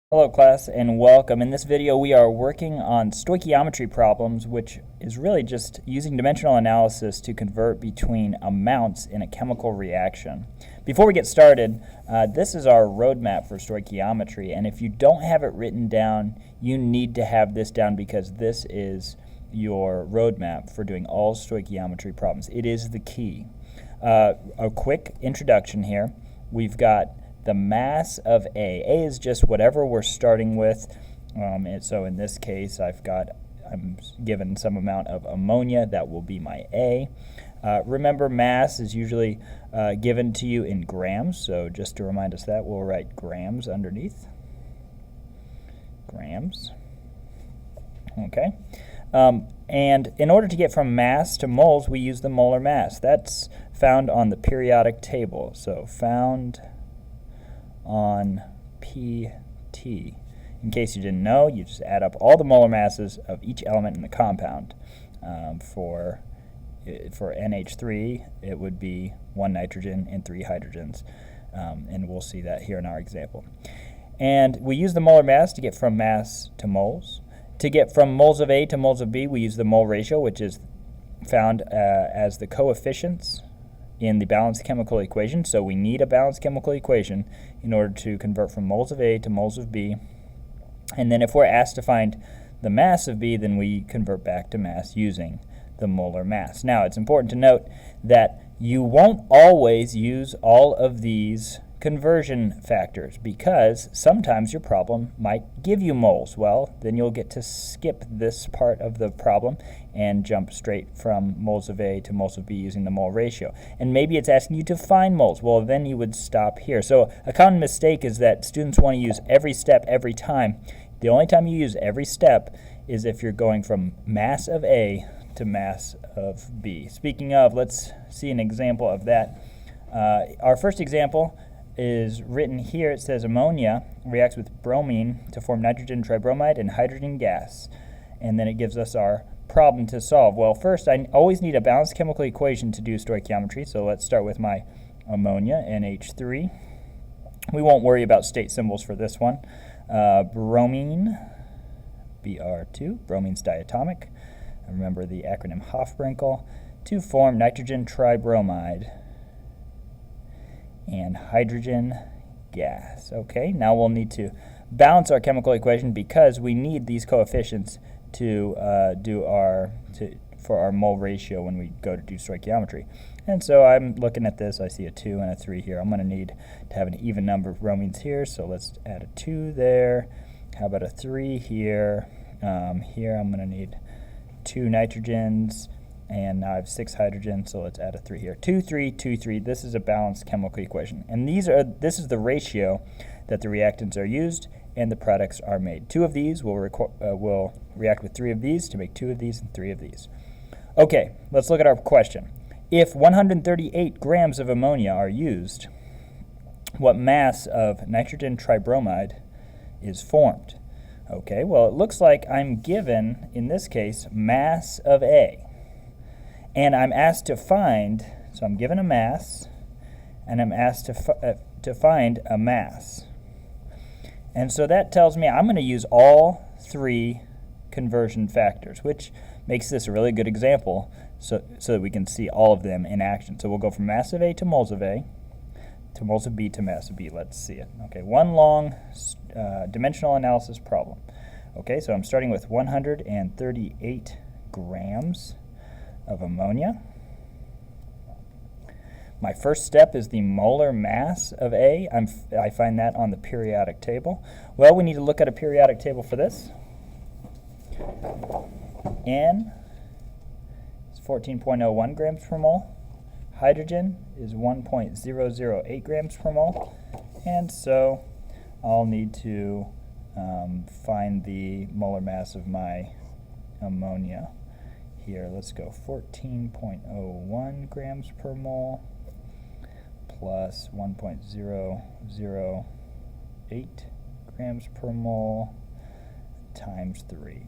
Hello class and welcome. In this video we are working on stoichiometry problems, which is really just using dimensional analysis to convert between amounts in a chemical reaction. Before we get started, this is our roadmap for stoichiometry, and if you don't have it written down, you need to have this down because this is your roadmap for doing all stoichiometry problems. It is the key. A quick introduction here. We've got the mass of A. A is just whatever we're starting with. And so in this case, I'm given some amount of ammonia. That will be my A. Remember, mass is usually given to you in grams. So just to remind us that, we'll write grams underneath. Grams. Okay. And in order to get from mass to moles, we use the molar mass. That's found on the periodic table. So found on PT. In case you didn't know, you just add up all the molar masses of each element in the compound. For NH3, it would be 1 nitrogen and 3 hydrogens, and we'll see that here in our example. And we use the molar mass to get from mass to moles. To get from moles of A to moles of B, we use the mole ratio, which is found as the coefficients in the balanced chemical equation. So we need a balanced chemical equation in order to convert from moles of A to moles of B. And then if we're asked to find the mass of B, then we convert back to mass using the molar mass. Now, it's important to note that you won't always use all of these conversion factors because sometimes your problem might give you moles. Well, then you'll get to skip this part of the problem and jump straight from moles of A to moles of B using the mole ratio. And maybe it's asking you to find moles. Well, then you would stop here. So a common mistake is that students want to use every step every time. The only time you use every step is if you're going from mass of A to mass of B. Speaking of, let's see an example of that. Our first example is written here. It says ammonia reacts with bromine to form nitrogen tribromide and hydrogen gas. And then it gives us our problem to solve. Well, first, I always need a balanced chemical equation to do stoichiometry. So let's start with my ammonia, NH3. We won't worry about state symbols for this one. Bromine, Br2, bromine's diatomic. And remember the acronym Hofbrinkel, to form nitrogen tribromide and hydrogen gas. Okay, now we'll need to balance our chemical equation because we need these coefficients to for our mole ratio when we go to do stoichiometry. And so I'm looking at this, I see a 2 and a 3 here. I'm going to need to have an even number of bromines here, so let's add a 2 there. How about a 3 here? Here I'm going to need 2 nitrogens, and now I have 6 hydrogens, so let's add a 3 here. 2, 3, 2, 3. This is a balanced chemical equation. And this is the ratio that the reactants are used and the products are made. 2 of these will react with 3 of these to make 2 of these and 3 of these. Okay, let's look at our question. If 138 grams of ammonia are used, what mass of nitrogen tribromide is formed? Okay, well, it looks like I'm given, in this case, mass of A. And I'm asked to find, so I'm given a mass, and I'm asked to find a mass. And so that tells me I'm going to use all 3 conversion factors, which makes this a really good example so that we can see all of them in action. So we'll go from mass of A to moles of A, to moles of B to mass of B. Let's see it. Okay, one long dimensional analysis problem. Okay, so I'm starting with 138 grams of ammonia. My first step is the molar mass of A. I find that on the periodic table. Well, we need to look at a periodic table for this. N is 14.01 grams per mole. Hydrogen is 1.008 grams per mole. And so I'll need to find the molar mass of my ammonia. Here, let's go 14.01 grams per mole plus 1.008 grams per mole times 3.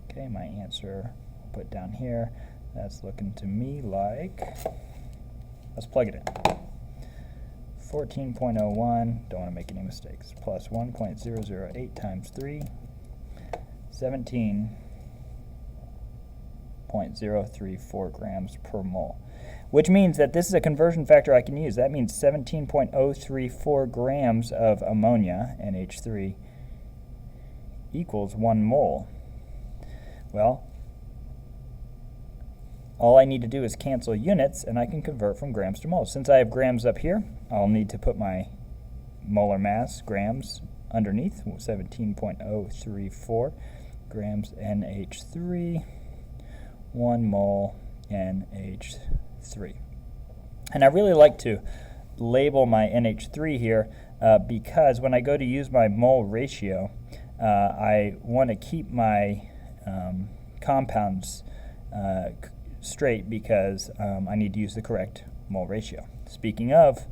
Okay, my answer I'll put down here. That's looking to me like, let's plug it in. 14.01, don't want to make any mistakes, plus 1.008 times 3, 17.034 grams per mole, which means that this is a conversion factor I can use. That means 17.034 grams of ammonia, NH3, equals 1 mole. Well, all I need to do is cancel units, and I can convert from grams to moles. Since I have grams up here, I'll need to put my molar mass, grams, underneath, 17.034 grams NH3, 1 mole NH3. And I really like to label my NH3 here because when I go to use my mole ratio, I want to keep my compounds straight because I need to use the correct mole ratio. Speaking of,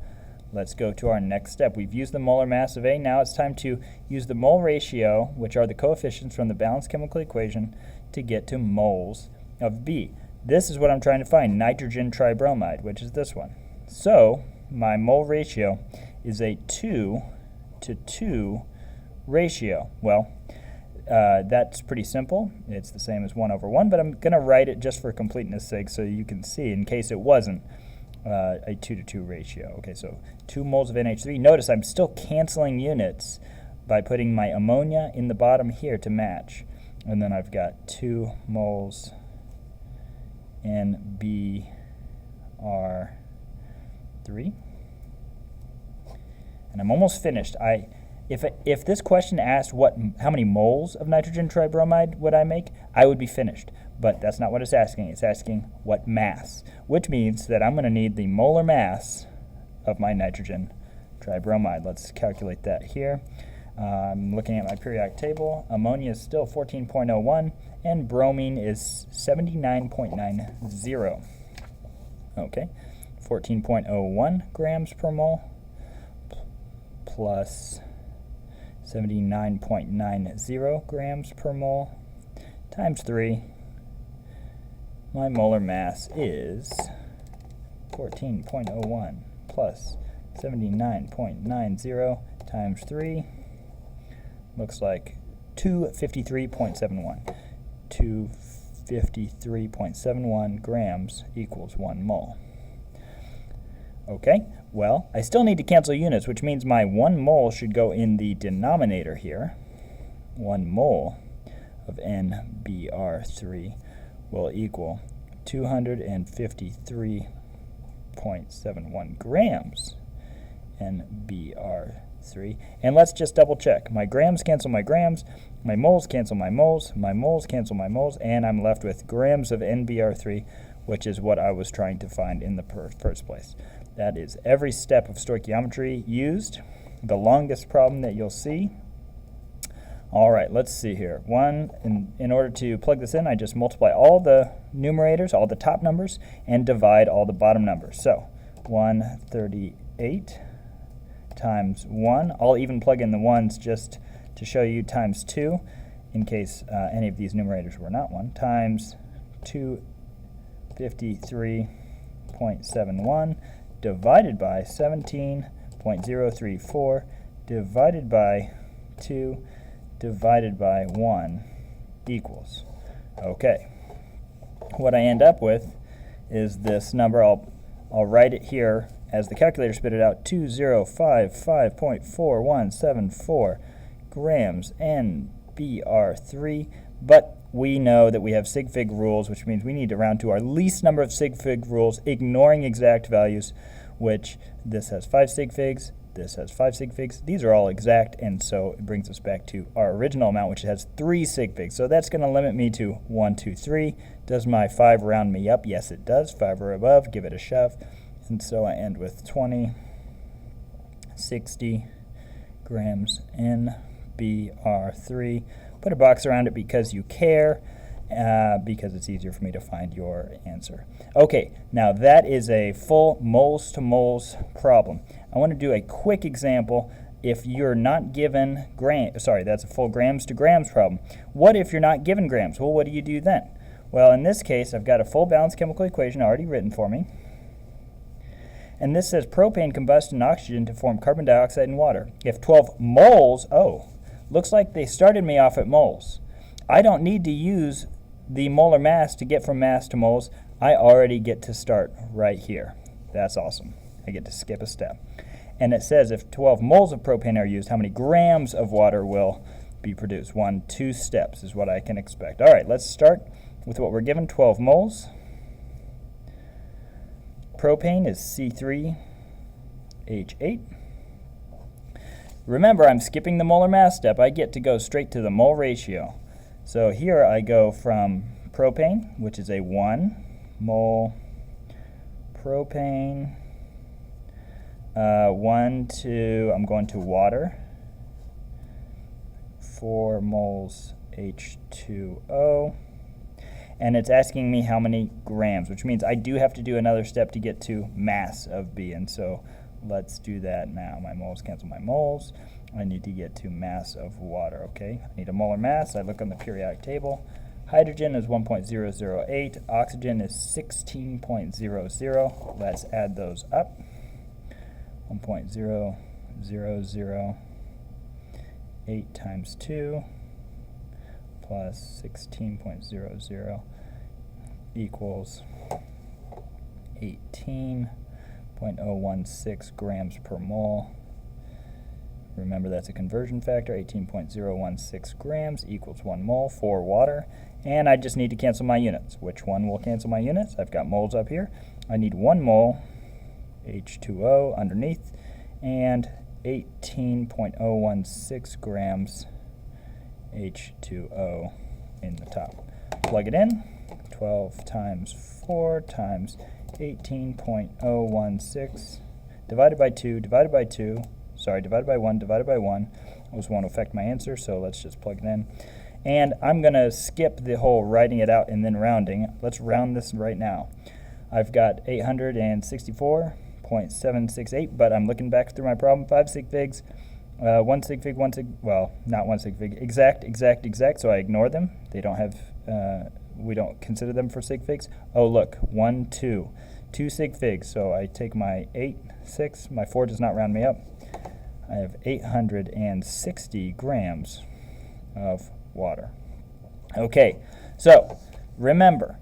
let's go to our next step. We've used the molar mass of A. Now it's time to use the mole ratio, which are the coefficients from the balanced chemical equation, to get to moles of B. This is what I'm trying to find, nitrogen tribromide, which is this one. So my mole ratio is a 2 to 2 ratio. Well, that's pretty simple. It's the same as 1 over 1, but I'm going to write it just for completeness sake so you can see in case it wasn't a 2 to 2 ratio. Okay, so 2 moles of NH3. Notice I'm still canceling units by putting my ammonia in the bottom here to match. And then I've got 2 moles NBr3. And I'm almost finished. If this question asked how many moles of nitrogen tribromide would I make, I would be finished. But that's not what it's asking. It's asking what mass, which means that I'm going to need the molar mass of my nitrogen tribromide. Let's calculate that here. I'm looking at my periodic table. Ammonia is still 14.01, and bromine is 79.90. Okay, 14.01 grams per mole plus 79.90 grams per mole times 3. My molar mass is 14.01 plus 79.90 times 3. Looks like 253.71. 253.71 grams equals 1 mole. Okay, well, I still need to cancel units, which means my 1 mole should go in the denominator here. 1 mole of NBr3 will equal 253.71 grams NBr3. And let's just double check. My grams cancel my grams, my moles cancel my moles cancel my moles, and I'm left with grams of NBr3, which is what I was trying to find in the first place. That is every step of stoichiometry used, the longest problem that you'll see. All right, let's see here. In order to plug this in, I just multiply all the numerators, all the top numbers, and divide all the bottom numbers. So 138 times 1. I'll even plug in the ones just to show you, times 2, in case any of these numerators were not 1, times 253.71 divided by 17.034 divided by 2 divided by 1 equals. Okay. What I end up with is this number. I'll write it here as the calculator spit it out, 2055.4174 grams NBr3, but we know that we have sig fig rules, which means we need to round to our least number of sig fig rules, ignoring exact values, which this has 5 sig figs, this has 5 sig figs. These are all exact, and so it brings us back to our original amount, which has 3 sig figs. So that's going to limit me to 1, 2, 3. Does my 5 round me up? Yes, it does. 5 or above, give it a shove. And so I end with 60 grams NBr3. Put a box around it because you care, because it's easier for me to find your answer. Okay, now that is a full moles to moles problem. I want to do a quick example. If you're not given that's a full grams to grams problem. What if you're not given grams? Well, what do you do then? Well, in this case, I've got a full balanced chemical equation already written for me. And this says propane combusts in oxygen to form carbon dioxide and water. If 12 moles, looks like they started me off at moles. I don't need to use the molar mass to get from mass to moles. I already get to start right here. That's awesome. I get to skip a step. And it says if 12 moles of propane are used, how many grams of water will be produced? 2 steps is what I can expect. All right, let's start with what we're given, 12 moles. Propane is C3H8. Remember, I'm skipping the molar mass step. I get to go straight to the mole ratio. So here I go from propane, which is a 1 mole propane, 1 to, I'm going to water, 4 moles H2O. And it's asking me how many grams, which means I do have to do another step to get to mass of B. And so let's do that now. My moles cancel my moles. I need to get to mass of water, okay? I need a molar mass. I look on the periodic table. Hydrogen is 1.008. Oxygen is 16.00. Let's add those up. 1.0008 times 2 plus 16.00 equals 18.016 grams per mole. Remember, that's a conversion factor. 18.016 grams equals 1 mole for water. And I just need to cancel my units. Which one will cancel my units? I've got moles up here. I need 1 mole H2O underneath and 18.016 grams H2O in the top. Plug it in. 12 times 4 times 18.016 divided by 2 divided by 2. Sorry, divided by 1 divided by 1. Those won't affect my answer, so let's just plug it in. And I'm going to skip the whole writing it out and then rounding. Let's round this right now. I've got 864.768, but I'm looking back through my problem. 5 sig figs, 1 sig fig, 1 sig, well, not 1 sig fig, exact, so I ignore them. They don't have, we don't consider them for sig figs. Oh, look, 1, 2. 2 sig figs, so I take my 8, 6, my 4 does not round me up. I have 860 grams of water. Okay, so remember,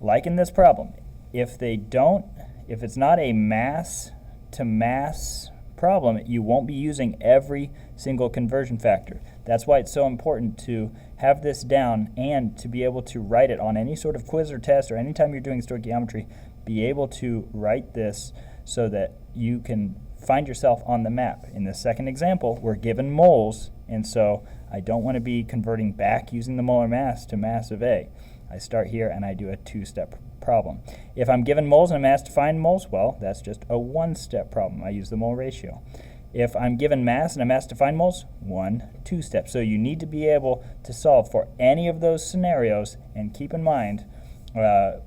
like in this problem, if it's not a mass to mass problem, you won't be using every single conversion factor. That's why it's so important to have this down and to be able to write it on any sort of quiz or test, or anytime you're doing stoichiometry, be able to write this so that you can find yourself on the map. In the second example, we're given moles, and so I don't want to be converting back using the molar mass to mass of A. I start here and I do a 2-step problem. If I'm given moles and a mass to find moles, well, that's just a 1-step problem. I use the mole ratio. If I'm given mass and a mass to find moles, 2 steps. So you need to be able to solve for any of those scenarios, and keep in mind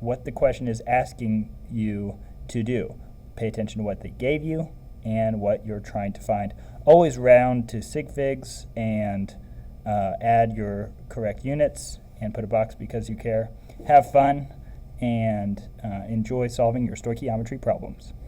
what the question is asking you to do. Pay attention to what they gave you and what you're trying to find. Always round to sig figs and add your correct units and put a box because you care. Have fun and enjoy solving your stoichiometry problems.